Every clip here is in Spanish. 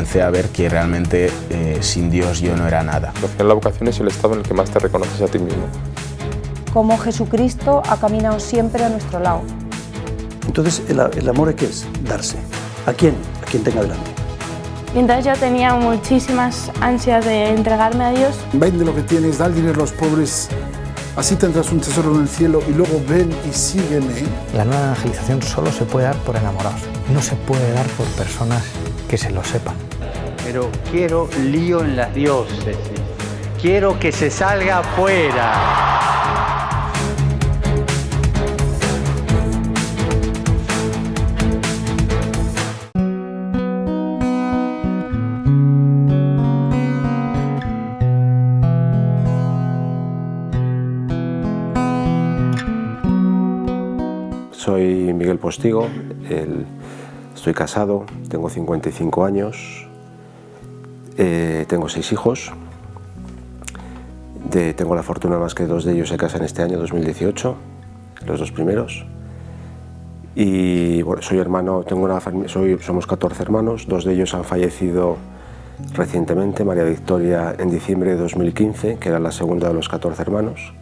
comencé a ver que realmente sin Dios yo no era nada. Al final la vocación es el estado en el que más te reconoces a ti mismo. Como Jesucristo ha caminado siempre a nuestro lado. Entonces, ¿el amor qué es? Darse. ¿A quién? A quien tenga delante. Y entonces yo tenía muchísimas ansias de entregarme a Dios. Vende lo que tienes, da el dinero a los pobres, así tendrás un tesoro en el cielo y luego ven y sígueme. La nueva evangelización solo se puede dar por enamorados, no se puede dar por personas que se lo sepan. Pero quiero lío en las diócesis, quiero que se salga afuera. Soy Miguel Postigo, estoy casado, tengo 55 años, tengo 6 hijos, tengo la fortuna más que 2 de ellos se casan este año 2018, los 2 primeros, y bueno, soy hermano, somos 14 hermanos, 2 de ellos han fallecido recientemente, María Victoria en diciembre de 2015, que era la segunda de los 14 hermanos,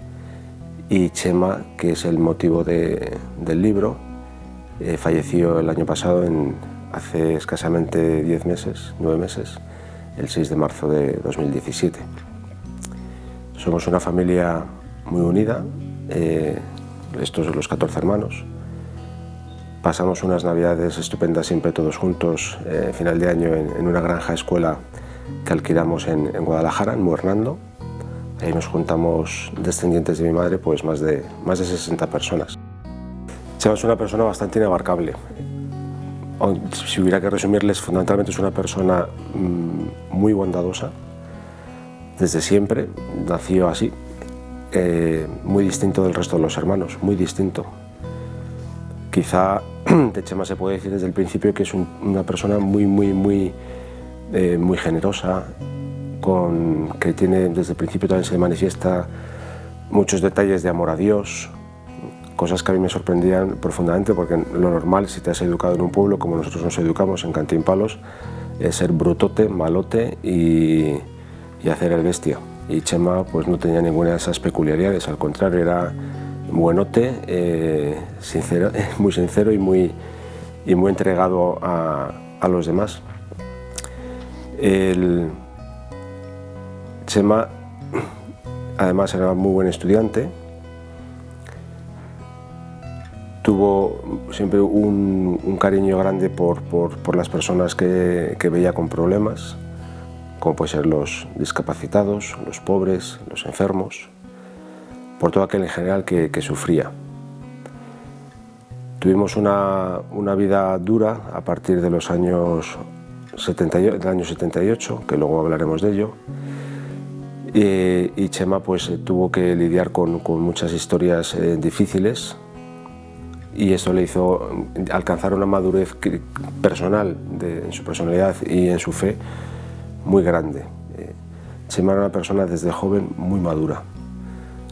y Chema, que es el motivo del libro, falleció el año pasado, hace escasamente 9 meses, el 6 de marzo de 2017. Somos una familia muy unida, estos son los 14 hermanos. Pasamos unas navidades estupendas siempre todos juntos, final de año, en una granja escuela que alquilamos en Guadalajara, en Muernando. Ahí nos juntamos, descendientes de mi madre, pues más de 60 personas. Chema es una persona bastante inabarcable. Si hubiera que resumirles, fundamentalmente es una persona muy bondadosa, desde siempre, nació así, muy distinto del resto de los hermanos, muy distinto. Quizá de Chema se puede decir desde el principio que es una persona muy generosa, que tiene desde el principio también se manifiesta muchos detalles de amor a Dios, cosas que a mí me sorprendían profundamente, porque lo normal, si te has educado en un pueblo como nosotros nos educamos en Cantimpalos, es ser brutote, malote y hacer el bestia. Y Chema pues no tenía ninguna de esas peculiaridades, al contrario, era buenote, sincero, muy sincero y muy entregado a los demás. Chema, además, era muy buen estudiante, tuvo siempre un cariño grande por las personas que veía con problemas, como pueden ser los discapacitados, los pobres, los enfermos, por todo aquel en general que sufría. Tuvimos una vida dura a partir de los años del año 78, que luego hablaremos de ello. Y Chema pues tuvo que lidiar con muchas historias difíciles, y eso le hizo alcanzar una madurez personal en su personalidad y en su fe muy grande. Chema era una persona desde joven muy madura,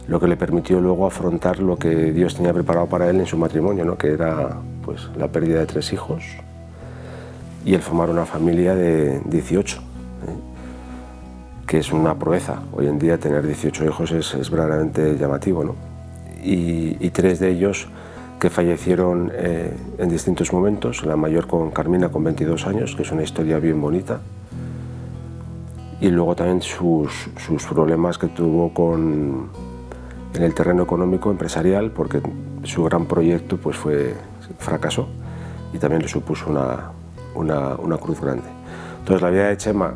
lo que le permitió luego afrontar lo que Dios tenía preparado para él en su matrimonio, ¿no? Que era pues, la pérdida de 3 hijos y el formar una familia de 18. Que es una proeza. Hoy en día tener 18 hijos es verdaderamente llamativo, ¿no? Y 3 de ellos que fallecieron en distintos momentos, la mayor con Carmina con 22 años, que es una historia bien bonita, y luego también sus problemas que tuvo en el terreno económico, empresarial, porque su gran proyecto pues fracasó y también le supuso una cruz grande. Entonces la vida de Chema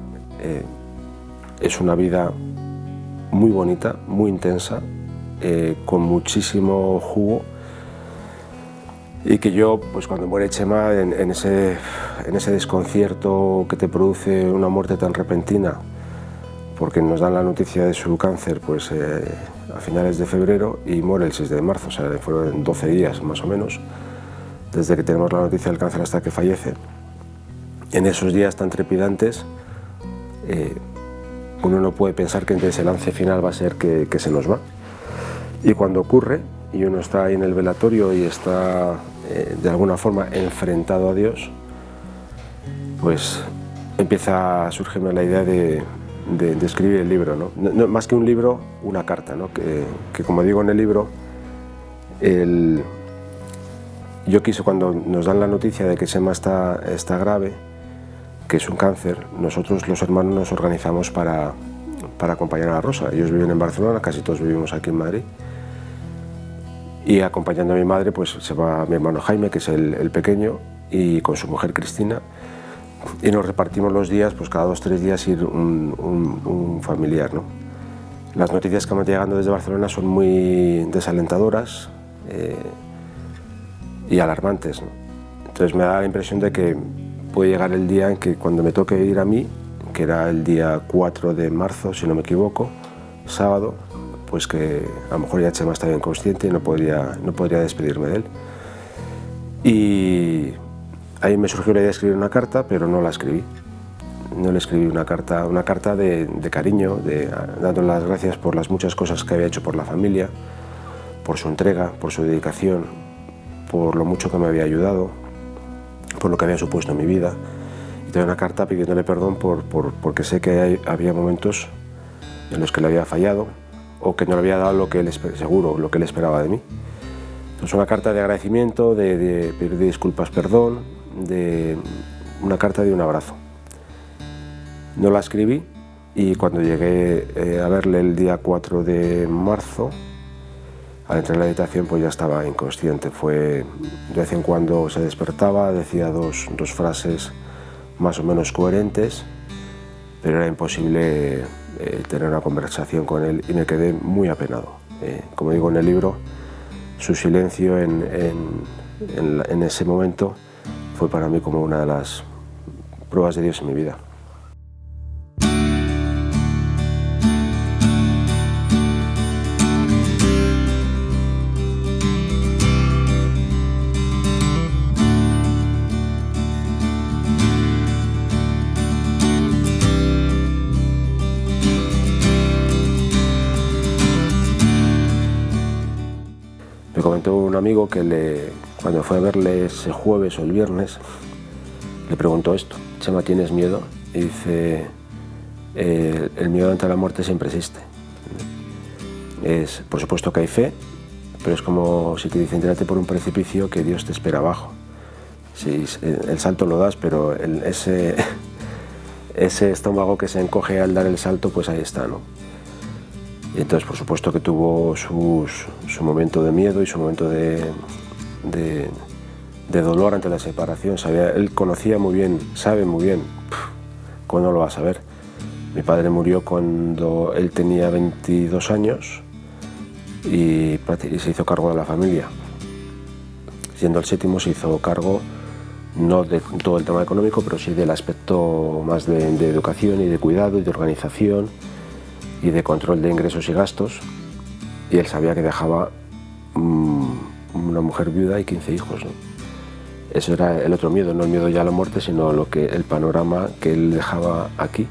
es una vida muy bonita, muy intensa, con muchísimo jugo, y que yo, pues cuando muere Chema, en ese desconcierto que te produce una muerte tan repentina, porque nos dan la noticia de su cáncer pues, a finales de febrero y muere el 6 de marzo, o sea, fueron 12 días más o menos, desde que tenemos la noticia del cáncer hasta que fallece. En esos días tan trepidantes, uno no puede pensar que el desenlace final va a ser que se nos va. Y cuando ocurre, y uno está ahí en el velatorio y está de alguna forma enfrentado a Dios, pues empieza a surgirme la idea de escribir el libro, ¿no? No, más que un libro, una carta, ¿no? Que como digo en el libro, yo quise, cuando nos dan la noticia de que Chema está grave, que es un cáncer, nosotros los hermanos nos organizamos para acompañar a Rosa. Ellos viven en Barcelona, casi todos vivimos aquí en Madrid. Y acompañando a mi madre, pues se va mi hermano Jaime, que es el pequeño, y con su mujer Cristina, y nos repartimos los días, pues cada 2 o 3 días ir un familiar, ¿no? Las noticias que me están llegando desde Barcelona son muy desalentadoras y alarmantes, ¿no? Entonces me da la impresión de que puede llegar el día en que cuando me toque ir a mí, que era el día 4 de marzo, si no me equivoco, sábado, pues que a lo mejor ya Chema estaba inconsciente y no podría despedirme de él. Y ahí me surgió la idea de escribir una carta, pero no la escribí. No le escribí una carta de cariño, dándole las gracias por las muchas cosas que había hecho por la familia, por su entrega, por su dedicación, por lo mucho que me había ayudado, por lo que había supuesto en mi vida. Y también una carta pidiéndole perdón porque sé que había momentos en los que le había fallado o que no le había dado lo que él esperaba de mí. Entonces una carta de agradecimiento, de pedir disculpas, perdón, una carta de un abrazo. No la escribí y cuando llegué a verle el día 4 de marzo, al entrar en la habitación, pues ya estaba inconsciente. De vez en cuando se despertaba, decía dos frases más o menos coherentes, pero era imposible tener una conversación con él y me quedé muy apenado. Como digo en el libro, su silencio en ese momento fue para mí como una de las pruebas de Dios en mi vida. Me comentó un amigo que cuando fue a verle ese jueves o el viernes, le preguntó esto: Chema, ¿tienes miedo? Y dice, el miedo ante la muerte siempre existe. Por supuesto que hay fe, pero es como si te dicen tírate por un precipicio que Dios te espera abajo. Sí, el salto lo das, pero ese estómago que se encoge al dar el salto, pues ahí está, ¿no? Y entonces, por supuesto que tuvo su momento de miedo y su momento de dolor ante la separación. Él conocía muy bien, sabe muy bien, ¿cómo no lo va a saber? Mi padre murió cuando él tenía 22 años y se hizo cargo de la familia. Siendo el 7º, se hizo cargo no de todo el tema económico, pero sí del aspecto más de educación y de cuidado y de organización y de control de ingresos y gastos, y él sabía que dejaba una mujer viuda y 15 hijos, ¿no? Eso era el otro miedo, no el miedo ya a la muerte, sino el panorama que él dejaba aquí.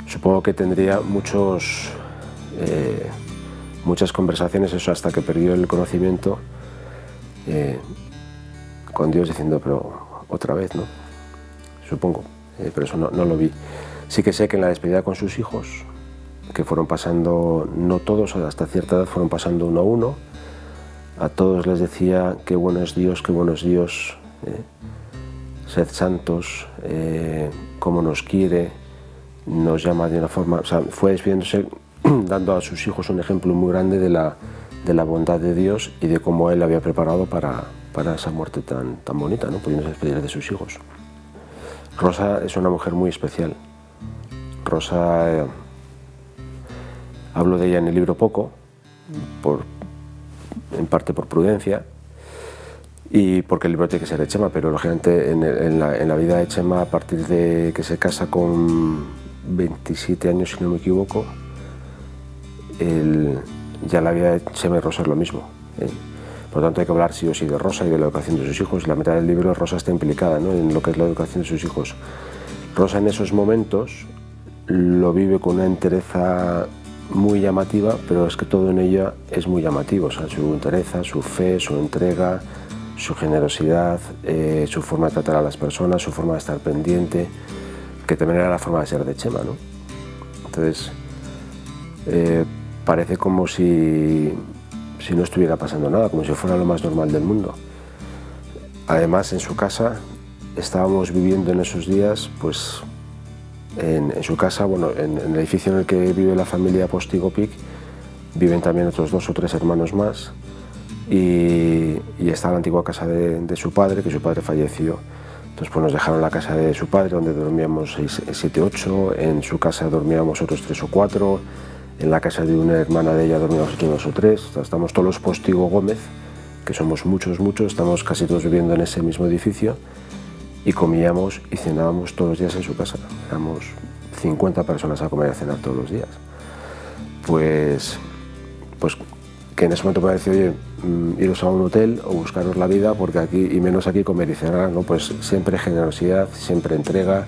Supongo que tendría muchas conversaciones, eso hasta que perdió el conocimiento, con Dios diciendo, pero otra vez, ¿no? Supongo, pero eso no lo vi. Sí que sé que en la despedida con sus hijos, que fueron pasando, no todos, hasta cierta edad fueron pasando uno a uno, a todos les decía, qué bueno es Dios, sed santos, cómo nos quiere, nos llama de una forma, o sea, fue despidiéndose, dando a sus hijos un ejemplo muy grande de la bondad de Dios y de cómo Él había preparado para esa muerte tan bonita, ¿no? Pudiéndose despedir de sus hijos. Rosa es una mujer muy especial. Rosa, hablo de ella en el libro poco, en parte por prudencia y porque el libro tiene que ser de Chema, pero lógicamente en la vida de Chema, a partir de que se casa con 27 años, si no me equivoco, ya la vida de Chema y Rosa es lo mismo. Por lo tanto hay que hablar sí o sí de Rosa y de la educación de sus hijos. La mitad del libro Rosa está implicada, ¿no?, en lo que es la educación de sus hijos. Rosa en esos momentos lo vive con una entereza muy llamativa, pero es que todo en ella es muy llamativo, o sea, su entereza, su fe, su entrega, su generosidad, su forma de tratar a las personas, su forma de estar pendiente. que también era la forma de ser de Chema, ¿no? Entonces, parece como si no estuviera pasando nada, como si fuera lo más normal del mundo. Además, en su casa, estábamos viviendo en esos días, pues, en su casa, bueno, en el edificio en el que vive la familia Postigopic, viven también otros 2 o 3 hermanos más, y está la antigua casa de su padre, que su padre falleció. Entonces, pues nos dejaron la casa de su padre, donde dormíamos 6, 7, 8, en su casa dormíamos otros 3 o 4, en la casa de una hermana de ella dormíamos otros 2 o 3, o sea, estamos todos los Postigo Gómez, que somos muchos, estamos casi todos viviendo en ese mismo edificio, y comíamos y cenábamos todos los días en su casa. Éramos 50 personas a comer y a cenar todos los días. Pues que en ese momento me pareció, oye, iros a un hotel o buscaros la vida, porque aquí, y menos aquí, comer y cenar, ¿no? Pues siempre generosidad, siempre entrega,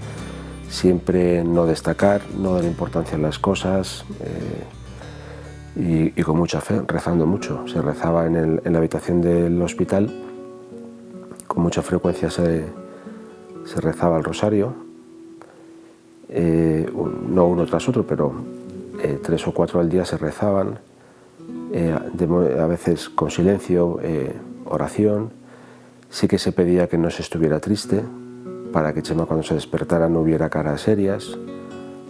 siempre no destacar, no dar importancia a las cosas, y con mucha fe, rezando mucho. Se rezaba en la habitación del hospital, con mucha frecuencia se rezaba el rosario, no uno tras otro, pero 3 o 4 al día se rezaban, a veces con silencio, oración. Sí que se pedía que no se estuviera triste, para que Chema cuando se despertara no hubiera caras serias,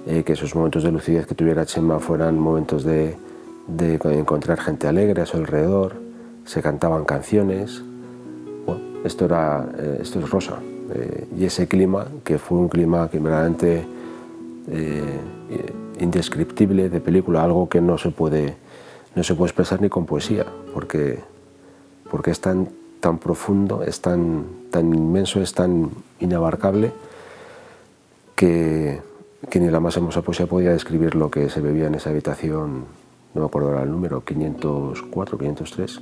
que esos momentos de lucidez que tuviera Chema fueran momentos de encontrar gente alegre a su alrededor. Se cantaban canciones. Bueno, esto es Rosa. Y ese clima, que fue un clima que verdaderamente indescriptible, de película, algo que no se puede expresar ni con poesía, porque es tan profundo, es tan inmenso, es tan inabarcable, que ni la más hermosa poesía podía describir lo que se bebía en esa habitación, no me acuerdo ahora el número, 504, 503,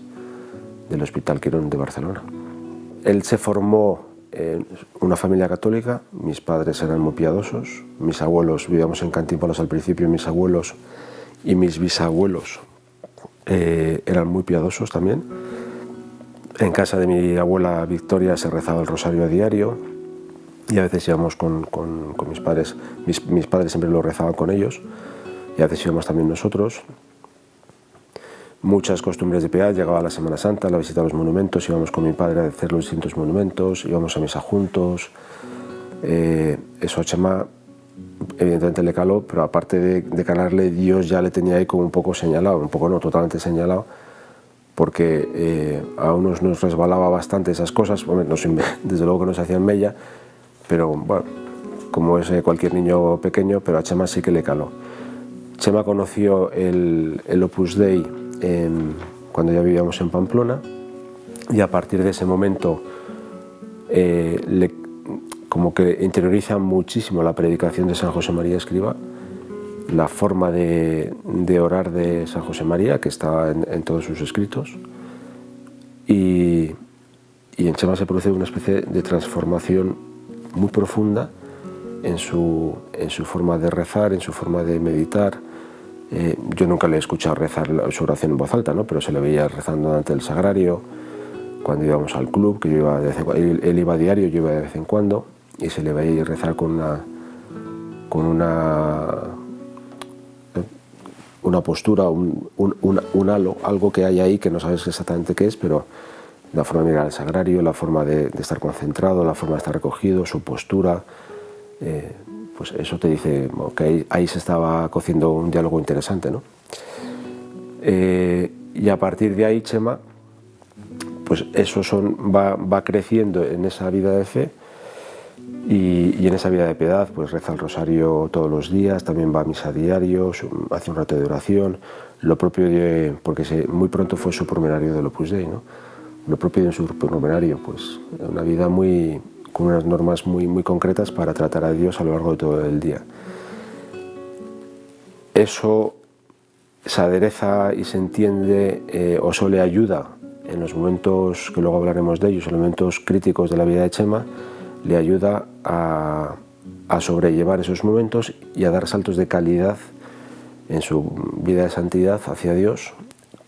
del Hospital Quirón de Barcelona. Él se formó en una familia católica, mis padres eran muy piadosos, mis abuelos, vivíamos en Cantimplora al principio, mis abuelos y mis bisabuelos eran muy piadosos también. En casa de mi abuela Victoria se rezaba el rosario a diario, y a veces íbamos con mis padres, mis padres siempre lo rezaban con ellos, y a veces íbamos también nosotros. Muchas costumbres de piedad, llegaba la Semana Santa, la visita a los monumentos, íbamos con mi padre a hacer los distintos monumentos, íbamos a misa juntos. Eso a Chema evidentemente le caló, pero aparte de calarle, Dios ya le tenía ahí como un poco señalado, un poco no, totalmente señalado, porque a unos nos resbalaba bastante esas cosas. Bueno, desde luego que nos hacían mella, pero bueno, como es cualquier niño pequeño, pero a Chema sí que le caló. Chema conoció el Opus Dei cuando ya vivíamos en Pamplona, y a partir de ese momento como que interioriza muchísimo la predicación de San José María Escrivá, la forma de orar de San José María, que está en todos sus escritos, y en Chema se produce una especie de transformación muy profunda en su forma de rezar, en su forma de meditar. Yo nunca le he escuchado rezar su oración en voz alta, ¿no? Pero se le veía rezando ante el sagrario, cuando íbamos al club, que yo iba de vez en cuando, él iba a diario, yo iba de vez en cuando, y se le veía rezar con una postura, un halo, algo que hay ahí que no sabes exactamente qué es, pero la forma de mirar al sagrario, la forma de estar concentrado, la forma de estar recogido, su postura, pues eso te dice que ahí se estaba cociendo un diálogo interesante, ¿no? Y a partir de ahí Chema, pues eso va creciendo en esa vida de fe y en esa vida de piedad, pues reza el rosario todos los días, también va a misa diario, hace un rato de oración, lo propio porque muy pronto fue supernumerario del Opus Dei, ¿no? Lo propio de un supernumerario, pues una vida con unas normas muy concretas para tratar a Dios a lo largo de todo el día. Eso se adereza y se entiende, o eso le ayuda en los momentos, que luego hablaremos de ellos, en los momentos críticos de la vida de Chema, le ayuda a sobrellevar esos momentos y a dar saltos de calidad en su vida de santidad hacia Dios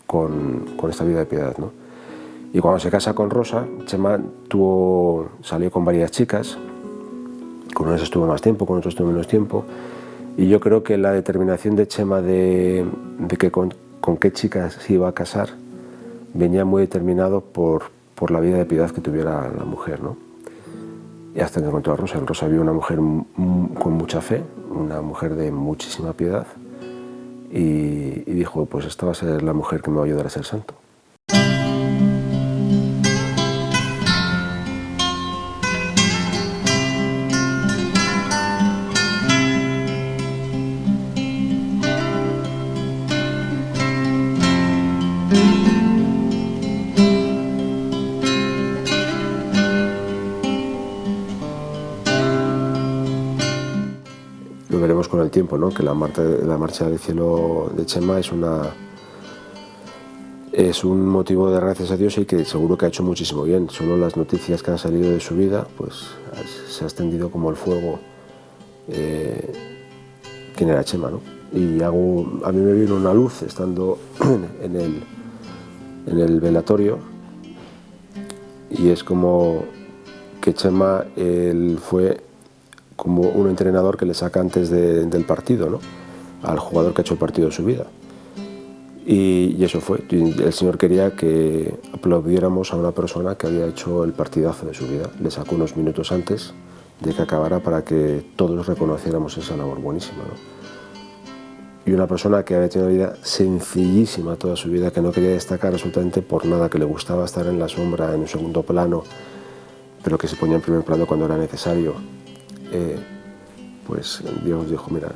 con esta vida de piedad, ¿no? Y cuando se casa con Rosa, Chema salió con varias chicas, Con unos estuvo más tiempo, con otros estuvo menos tiempo. Y yo creo que la determinación de Chema de que con qué chica se iba a casar venía muy determinado por la vida de piedad que tuviera la mujer, ¿no? Y hasta que encontró a Rosa. En Rosa vio una mujer con mucha fe, una mujer de muchísima piedad, y dijo, pues esta va a ser la mujer que me va a ayudar a ser santo. Lo veremos con el tiempo, ¿no? Que la marcha del cielo de Chema es un motivo de gracias a Dios y que seguro que ha hecho muchísimo bien. Solo las noticias que han salido de su vida, pues se ha extendido como el fuego quién era Chema, ¿no? Y a mí me vino una luz estando en el velatorio, y es como que Chema él fue como un entrenador que le saca antes del partido, ¿no? Al jugador que ha hecho el partido de su vida. Y eso fue. El Señor quería que aplaudiéramos a una persona que había hecho el partidazo de su vida. Le sacó unos minutos antes de que acabara para que todos reconociéramos esa labor buenísima, ¿no? Y una persona que había tenido una vida sencillísima toda su vida, que no quería destacar absolutamente por nada, que le gustaba estar en la sombra, en un segundo plano, pero que se ponía en primer plano cuando era necesario. Pues Dios dijo, mira,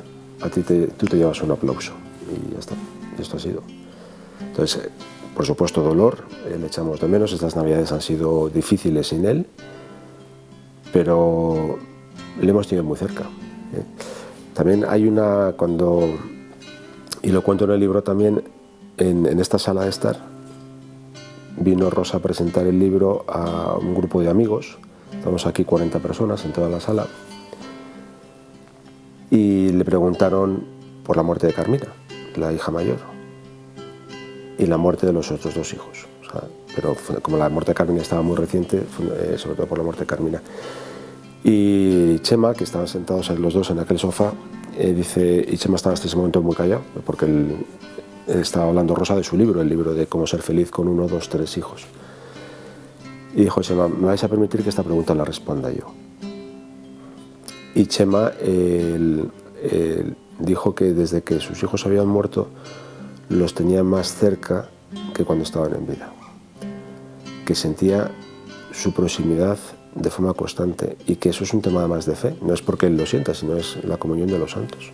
tú te llevas un aplauso, y ya está, y esto ha sido. Entonces, por supuesto, dolor, le echamos de menos. Estas navidades han sido difíciles sin él, pero le hemos tenido muy cerca. También hay y lo cuento en el libro también, en esta sala de estar, vino Rosa a presentar el libro a un grupo de amigos. Estamos aquí 40 personas en toda la sala, y le preguntaron por la muerte de Carmina, la hija mayor, y la muerte de los otros dos hijos. O sea, pero como la muerte de Carmina estaba muy reciente, sobre todo por la muerte de Carmina. Y Chema, que estaban sentados los dos en aquel sofá, dice, y Chema estaba hasta ese momento muy callado, porque él estaba hablando Rosa de su libro, el libro de cómo ser feliz con 1, 2, 3 hijos. Y dijo Chema, ¿me vais a permitir que esta pregunta la responda yo? Y Chema dijo que desde que sus hijos habían muerto, los tenía más cerca que cuando estaban en vida. Que sentía su proximidad de forma constante, y que eso es un tema más de fe. No es porque él lo sienta, sino es la comunión de los santos.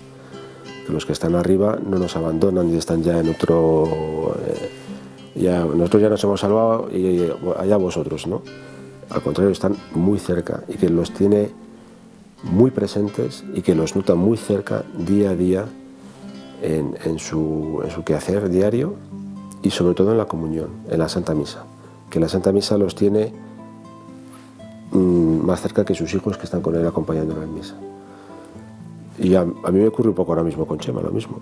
Que los que están arriba no nos abandonan y están ya en otro... nosotros ya nos hemos salvado y allá vosotros, ¿no? Al contrario, están muy cerca, y que los tiene muy presentes y que los nota muy cerca día a día en su quehacer diario, y sobre todo en la comunión, en la Santa Misa. Que la Santa Misa los tiene más cerca que sus hijos, que están con él acompañándolo en misa. Y a mí me ocurre un poco ahora mismo con Chema, lo mismo.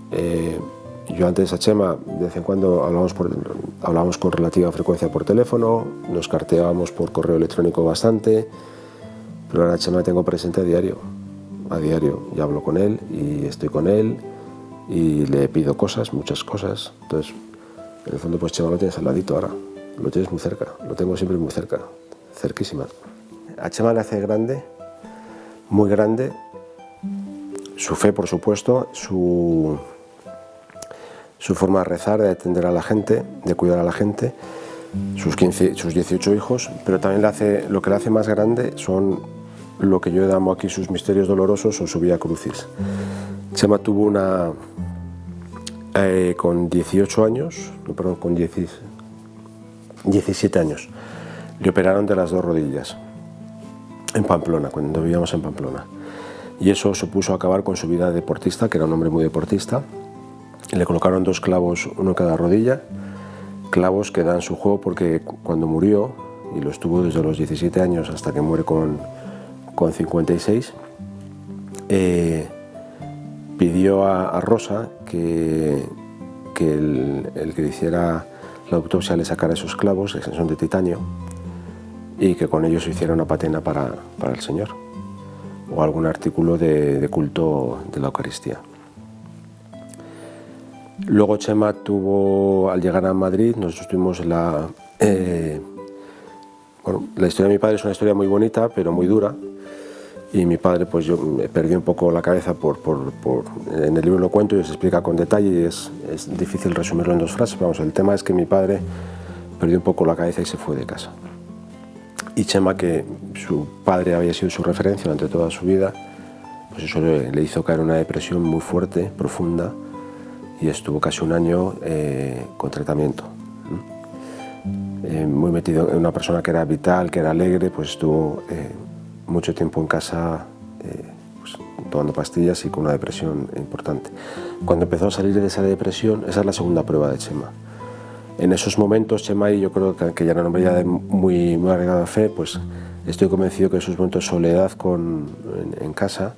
Yo antes a Chema, de vez en cuando hablábamos con relativa frecuencia por teléfono, nos carteábamos por correo electrónico bastante, pero ahora a Chema tengo presente a diario, y hablo con él, y estoy con él, y le pido cosas, muchas cosas. Entonces, en el fondo, pues Chema lo tienes al ladito ahora, lo tienes muy cerca, lo tengo siempre muy cerca, cerquísima. A Chema le hace grande, muy grande, su fe, por supuesto, su forma de rezar, de atender a la gente, de cuidar a la gente, sus 18 hijos, pero también lo que le hace más grande son lo que yo llamo aquí sus misterios dolorosos o su Vía Crucis. Chema tuvo con 17 años, le operaron de las 2 rodillas en Pamplona, cuando vivíamos en Pamplona. Y eso supuso acabar con su vida de deportista, que era un hombre muy deportista. Le colocaron 2 clavos, uno en cada rodilla, clavos que dan su juego, porque cuando murió, y lo estuvo desde los 17 años hasta que muere con 56, pidió a Rosa que el que le hiciera la autopsia le sacara esos clavos, que son de titanio, y que con ellos hiciera una patena para el Señor. o algún artículo de culto de la Eucaristía. Luego Chema tuvo, al llegar a Madrid, nosotros tuvimos la historia de mi padre es una historia muy bonita, pero muy dura. Y mi padre, pues yo me perdí un poco la cabeza en el libro lo cuento y se explica con detalle y es difícil resumirlo en 2 frases. Vamos, el tema es que mi padre perdió un poco la cabeza y se fue de casa. Y Chema, que su padre había sido su referencia durante toda su vida, pues eso le hizo caer en una depresión muy fuerte, profunda, y estuvo casi un año con tratamiento. Muy metido en una persona que era vital, que era alegre, pues estuvo mucho tiempo en casa pues, tomando pastillas y con una depresión importante. Cuando empezó a salir de esa depresión, esa es la segunda prueba de Chema. En esos momentos, Chema, y yo creo que ya era un hombre ya de muy arraigada fe, pues estoy convencido que en esos momentos de soledad en casa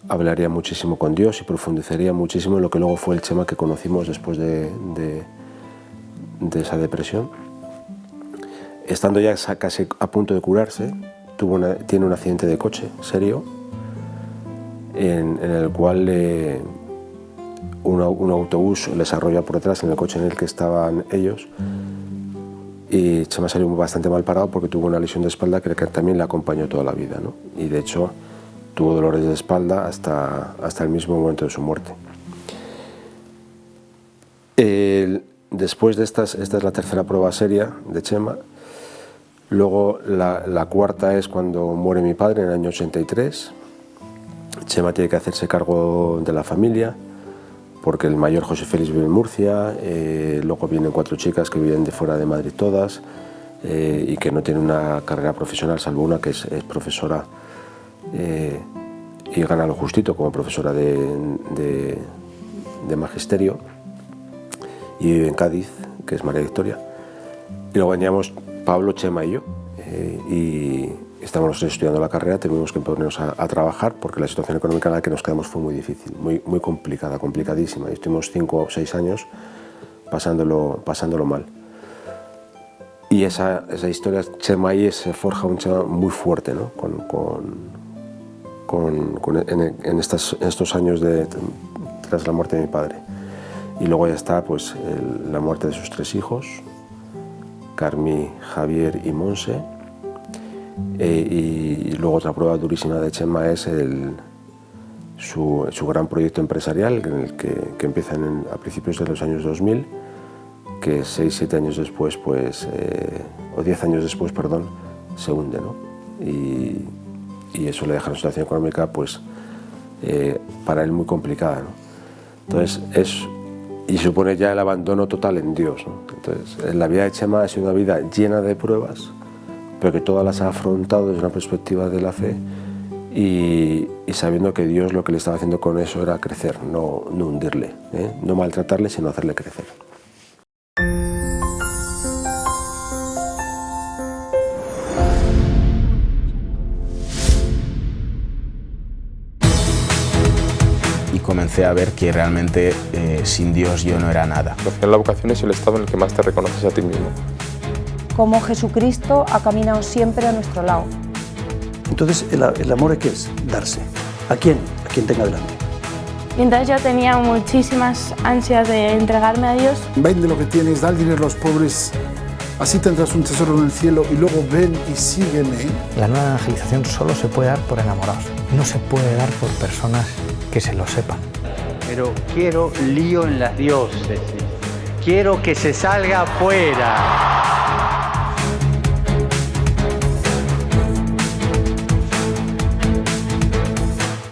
hablaría muchísimo con Dios y profundizaría muchísimo en lo que luego fue el Chema que conocimos después de esa depresión. Estando ya casi a punto de curarse, tiene un accidente de coche serio en el cual un autobús les arrolla por detrás en el coche en el que estaban ellos y Chema salió bastante mal parado porque tuvo una lesión de espalda que también le acompañó toda la vida, ¿no? Y de hecho tuvo dolores de espalda hasta el mismo momento de su muerte. Después de esta es la tercera prueba seria de Chema. Luego la cuarta es cuando muere mi padre en el año 83. Chema tiene que hacerse cargo de la familia porque el mayor José Félix vive en Murcia, luego vienen 4 chicas que viven de fuera de Madrid todas y que no tienen una carrera profesional salvo una que es profesora y gana lo justito como profesora de magisterio y vive en Cádiz, que es María Victoria. Y luego veníamos Pablo, Chema y yo, y estamos los 3 estudiando la carrera, tuvimos que ponernos a trabajar porque la situación económica en la que nos quedamos fue muy difícil, muy complicada, complicadísima. Y estuvimos 5 o 6 años pasándolo mal. Y esa historia, Chema ahí se forja un Chema muy fuerte, ¿no? En estos años tras la muerte de mi padre. Y luego ya está pues, la muerte de sus 3 hijos, Carmi, Javier y Monse. Y luego otra prueba durísima de Chema es su gran proyecto empresarial en el que empieza a principios de los años 2000, que 6-7 años después, pues, o 10 años después, perdón, se hunde, ¿no? Y eso le deja una situación económica pues, para él muy complicada, ¿no? Entonces y supone ya el abandono total en Dios, ¿no? Entonces la vida de Chema ha sido una vida llena de pruebas, pero que todas las ha afrontado desde una perspectiva de la fe y sabiendo que Dios lo que le estaba haciendo con eso era crecer, no hundirle, no maltratarle, sino hacerle crecer. Comencé a ver que realmente sin Dios yo no era nada. Al final la vocación es el estado en el que más te reconoces a ti mismo. Cómo Jesucristo ha caminado siempre a nuestro lado. Entonces, ¿el amor qué es? Darse. ¿A quién? A quien tenga delante. Y entonces yo tenía muchísimas ansias de entregarme a Dios. Vende lo que tienes, da el dinero a los pobres, así tendrás un tesoro en el cielo y luego ven y sígueme. La nueva evangelización solo se puede dar por enamorados, no se puede dar por personas que se lo sepan. Pero quiero lío en las diócesis, quiero que se salga afuera.